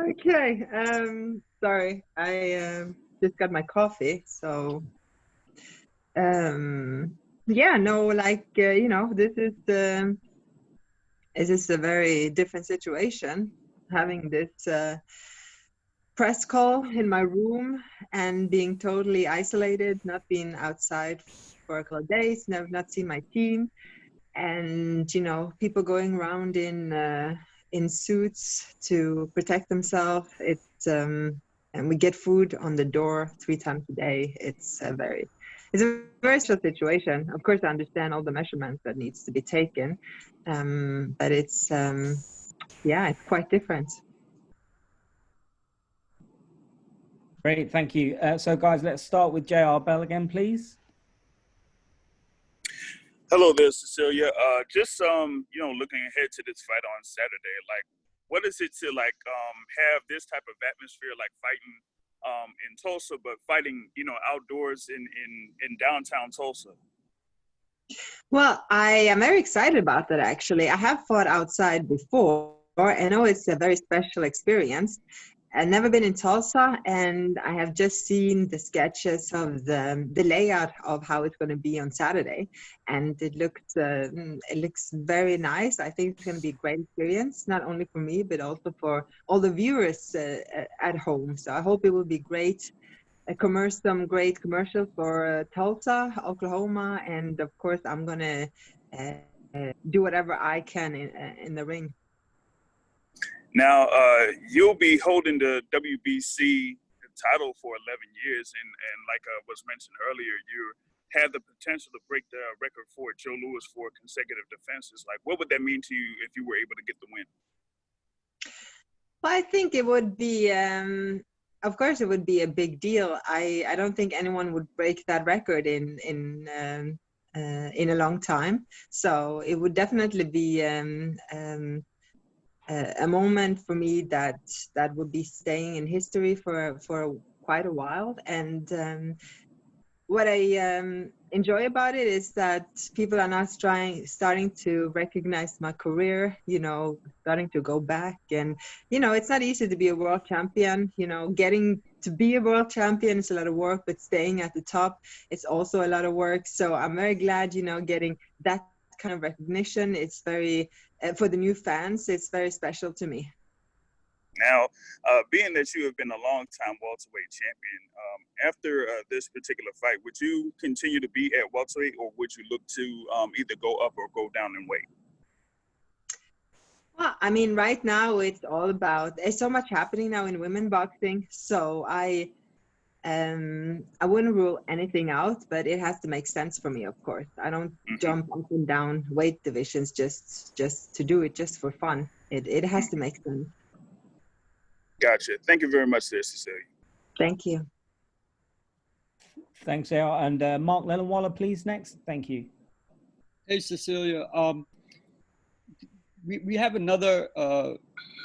Okay. Sorry, I just got my coffee. So, yeah, no, like this is a very different situation. Having this press call in my room and being totally isolated, not being outside for a couple of days, never not seen my team, and people going around in suits to protect themselves. And we get food on the door 3 times a day. It's a very special situation. Of course, I understand all the measurements that needs to be taken, but it's quite different. Great, thank you. So guys, let's start with JR Bell again, please. Hello there, Cecilia. Just looking ahead to this fight on Saturday, like, what is it to have this type of atmosphere, like fighting in Tulsa, but fighting outdoors in downtown Tulsa? Well, I am very excited about that, actually. I have fought outside before. I know it's a very special experience. I've never been in Tulsa, and I have just seen the sketches of the layout of how it's going to be on Saturday, and it looks very nice. I think it's going to be a great experience, not only for me, but also for all the viewers at home. So I hope it will be great. Some great commercials for Tulsa, Oklahoma, and of course, I'm going to do whatever I can in the ring. Now, you'll be holding the WBC title for 11 years, and like was mentioned earlier, you had the potential to break the record for Joe Louis for consecutive defenses. Like, what would that mean to you if you were able to get the win? Well, I think it would be, of course, it would be a big deal. I don't think anyone would break that record in a long time. So it would definitely be a moment for me that would be staying in history for quite a while. And what I enjoy about it is that people are now starting to recognize my career, starting to go back. And, it's not easy to be a world champion. Getting to be a world champion is a lot of work, but staying at the top, it's also a lot of work. So I'm very glad, getting that kind of recognition. It's very, for the new fans, it's very special to me. Now, being that you have been a long-time welterweight champion, after this particular fight, would you continue to be at welterweight, or would you look to either go up or go down in weight? Well, I mean, right now there's so much happening now in women boxing, so I wouldn't rule anything out, but it has to make sense for me, of course. I don't jump up and down weight divisions just to do it, just for fun. It has to make sense. Gotcha. Thank you very much, Cecilia. Thank you. Thanks, JR. And Mark Lellenwaller, please, next. Thank you. Hey, Cecilia. We have another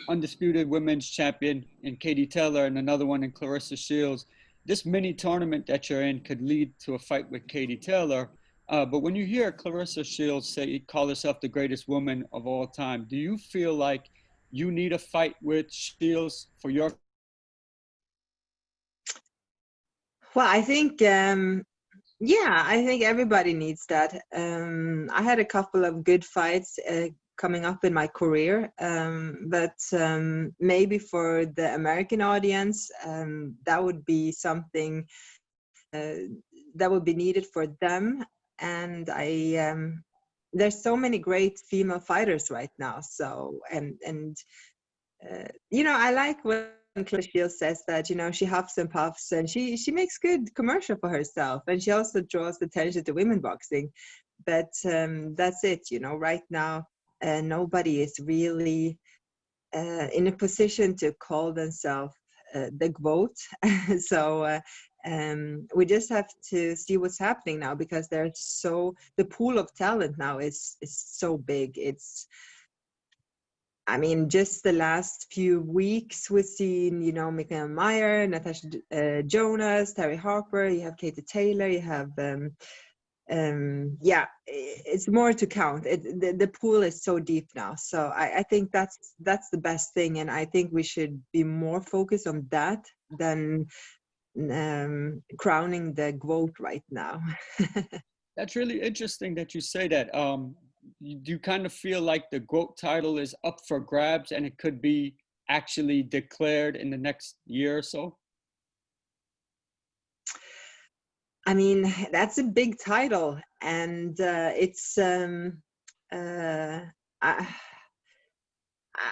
undisputed women's champion in Katie Taylor and another one in Clarissa Shields. This mini tournament that you're in could lead to a fight with Katie Taylor. But when you hear Clarissa Shields call herself the greatest woman of all time, do you feel like you need a fight with Shields for your? Well, I think, I think everybody needs that. I had a couple of good fights coming up in my career, but maybe for the American audience, that would be something that would be needed for them. And there's so many great female fighters right now. So, I like when Clarissa Shields says that, she huffs and puffs, and she makes good commercial for herself, and she also draws attention to women boxing. But that's it, right now, nobody is really in a position to call themselves the GOAT. So we just have to see what's happening now, because the pool of talent now is so big. Just the last few weeks, we've seen, Mikael Meyer, Natasha Jonas, Terry Harper, you have Katie Taylor, you have yeah, it's more to count. The pool is so deep now, so I think that's the best thing, and I think we should be more focused on that than crowning the GOAT right now. That's really interesting that you say that. Do you kind of feel like the GOAT title is up for grabs and it could be actually declared in the next year or so? I mean, that's a big title, and it's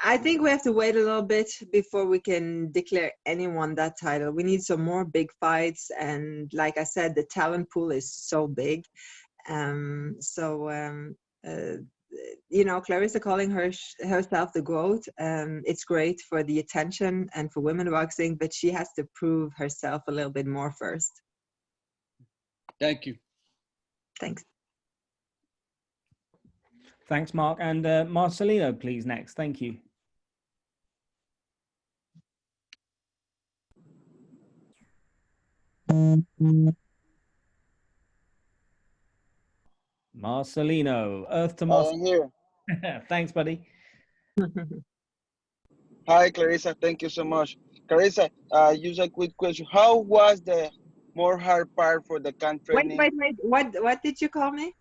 I think we have to wait a little bit before we can declare anyone that title. We need some more big fights, and like I said, the talent pool is so big. You know, Clarissa calling herself the GOAT, it's great for the attention and for women boxing, but she has to prove herself a little bit more first. Thank you. Thanks. Thanks, Mark. And Marcelino, please, next. Thank you. Marcelino, Earth to Mars. I'm here. Thanks, buddy. Hi, Clarissa. Thank you so much. Clarissa, just a quick question. How was the more hard part for the camp training? Wait. What did you call me?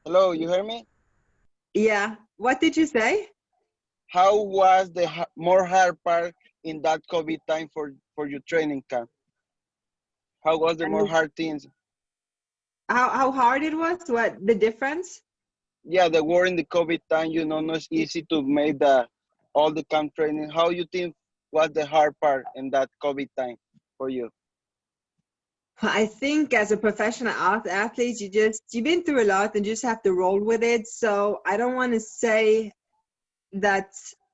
Hello, you hear me? Yeah. What did you say? How was the more hard part in that COVID time for your training camp? How was the more hard things? How hard it was? What the difference? Yeah, the war in the COVID time, you know, not easy to make all the camp training. How you think was the hard part in that COVID time for you? I think as a professional athlete, you've been through a lot and just have to roll with it. So I don't want to say that,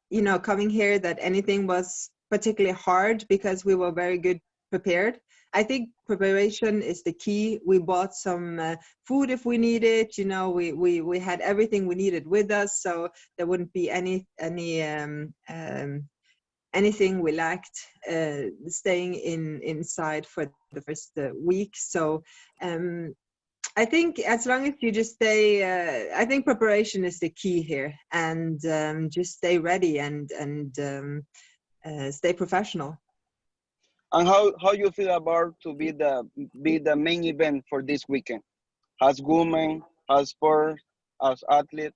you know, coming here that anything was particularly hard, because we were very good prepared. I think preparation is the key. We bought some food if we needed. You know, we had everything we needed with us, so there wouldn't be anything we lacked staying inside for the first week. So I think as long as you just stay, I think preparation is the key here, and just stay ready and stay professional. And how you feel about to be the main event for this weekend? As woman, as sport, as athlete?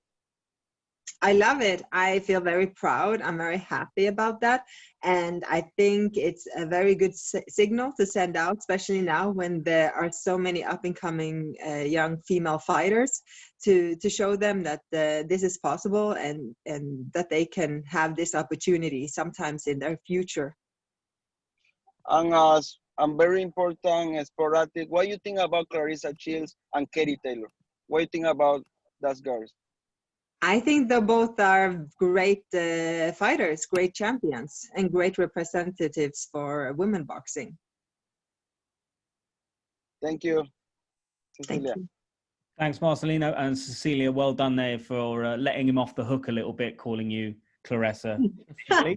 I love it. I feel very proud. I'm very happy about that. And I think it's a very good signal to send out, especially now when there are so many up and coming young female fighters, to show them that this is possible, and that they can have this opportunity sometimes in their future. And as I'm very important sport athlete, what do you think about Clarissa Shields and Katie Taylor? What do you think about those girls? I think they both are great fighters, great champions, and great representatives for women boxing. Thank you, Cecilia. Thank you. Thanks, Marcelino. And Cecilia, well done there for letting him off the hook a little bit, calling you Clarissa. The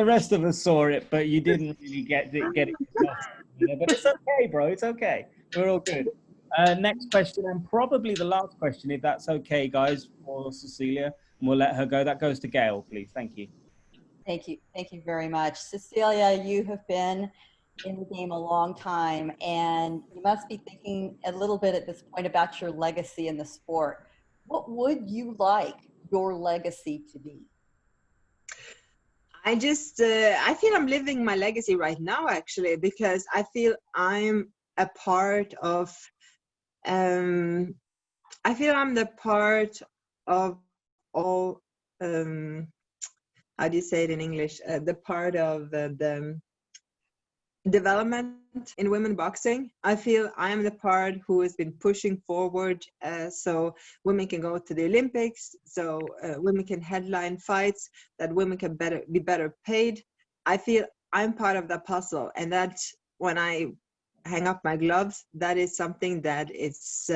rest of us saw it, but you didn't really get it yourself. But it's okay, bro. It's okay. We're all good. Next question, and probably the last question, if that's okay, guys, for Cecilia. And we'll let her go. That goes to Gail, please. Thank you. Thank you. Thank you very much. Cecilia, you have been in the game a long time, and you must be thinking a little bit at this point about your legacy in the sport. What would you like your legacy to be? I feel I'm living my legacy right now, actually, because I feel I'm a part of, I feel I'm the part of all, how do you say it in English? The part of the development in women boxing. I feel I am the part who has been pushing forward so women can go to the Olympics, so women can headline fights, that women can be better paid. I feel I'm part of that puzzle, and that when I hang up my gloves, that is something that it's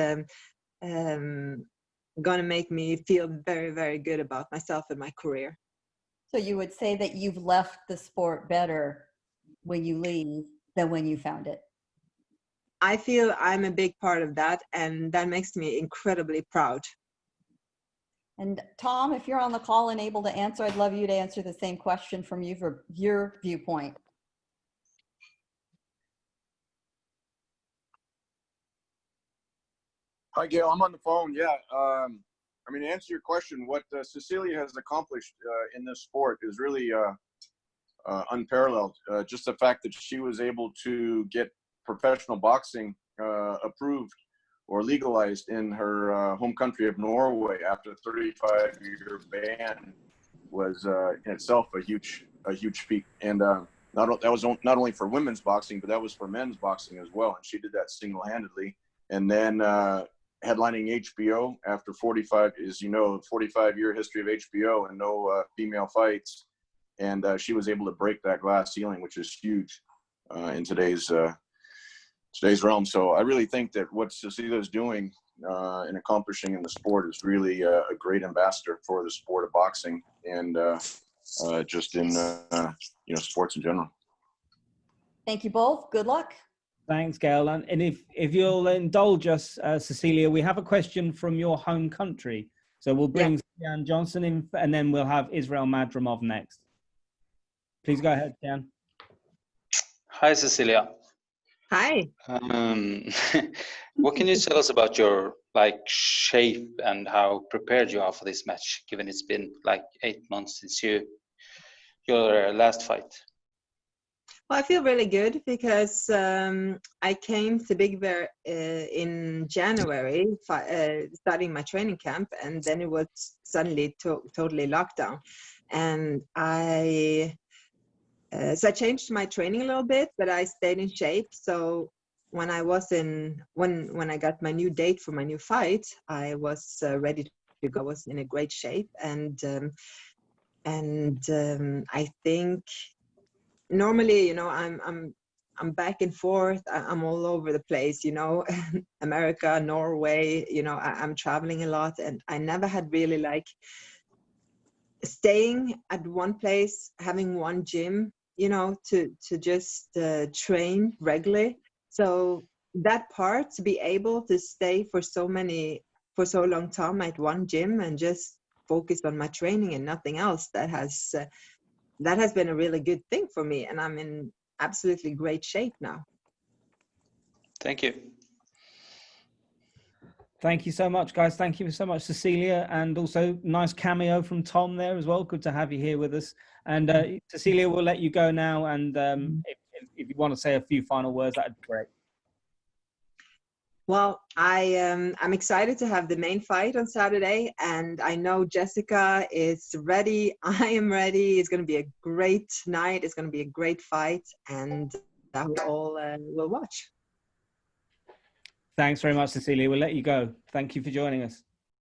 gonna make me feel very, very good about myself and my career. So you would say that you've left the sport better when you leave than when you found it? I feel I'm a big part of that, and that makes me incredibly proud. And Tom, if you're on the call and able to answer, I'd love you to answer the same question from you for your viewpoint. Hi, Gail. I'm on the phone. Yeah. I mean, to answer your question, what Cecilia has accomplished in this sport is really unparalleled. Just the fact that she was able to get professional boxing approved or legalized in her home country of Norway after a 35-year ban was in itself a huge feat. And that was not only for women's boxing, but that was for men's boxing as well. And she did that single-handedly. And then headlining HBO after 45-year history of HBO and no female fights. And she was able to break that glass ceiling, which is huge in today's realm. So I really think that what Cecilia is doing and accomplishing in the sport is really a great ambassador for the sport of boxing and just in sports in general. Thank you both. Good luck. Thanks, Gail. And if you'll indulge us, Cecilia, we have a question from your home country. So we'll bring Jan Johnson in, and then we'll have Israel Madrimov next. Please go ahead, Jan. Hi, Cecilia. Hi. What can you tell us about your shape and how prepared you are for this match, given it's been 8 months since your last fight? Well, I feel really good because I came to Big Bear in January, starting my training camp, and then it was suddenly totally lockdown. And so I changed my training a little bit, but I stayed in shape. So when I got my new date for my new fight, I was ready to go. I was in a great shape, and I think normally, I'm back and forth. I'm all over the place, America, Norway. I'm traveling a lot, and I never had really staying at one place, having one gym, to just train regularly. So that part, to be able to stay for so long time at one gym and just focus on my training and nothing else, that has been a really good thing for me, and I'm in absolutely great shape now. Thank you. Thank you so much, guys. Thank you so much, Cecilia, and also nice cameo from Tom there as well. Good to have you here with us. And Cecilia, we'll let you go now, and if you want to say a few final words, that'd be great. Well, I'm excited to have the main fight on Saturday, and I know Jessica is ready. I am ready. It's going to be a great night. It's going to be a great fight, and that we all will watch. Thanks very much, Cecilia. We'll let you go. Thank you for joining us.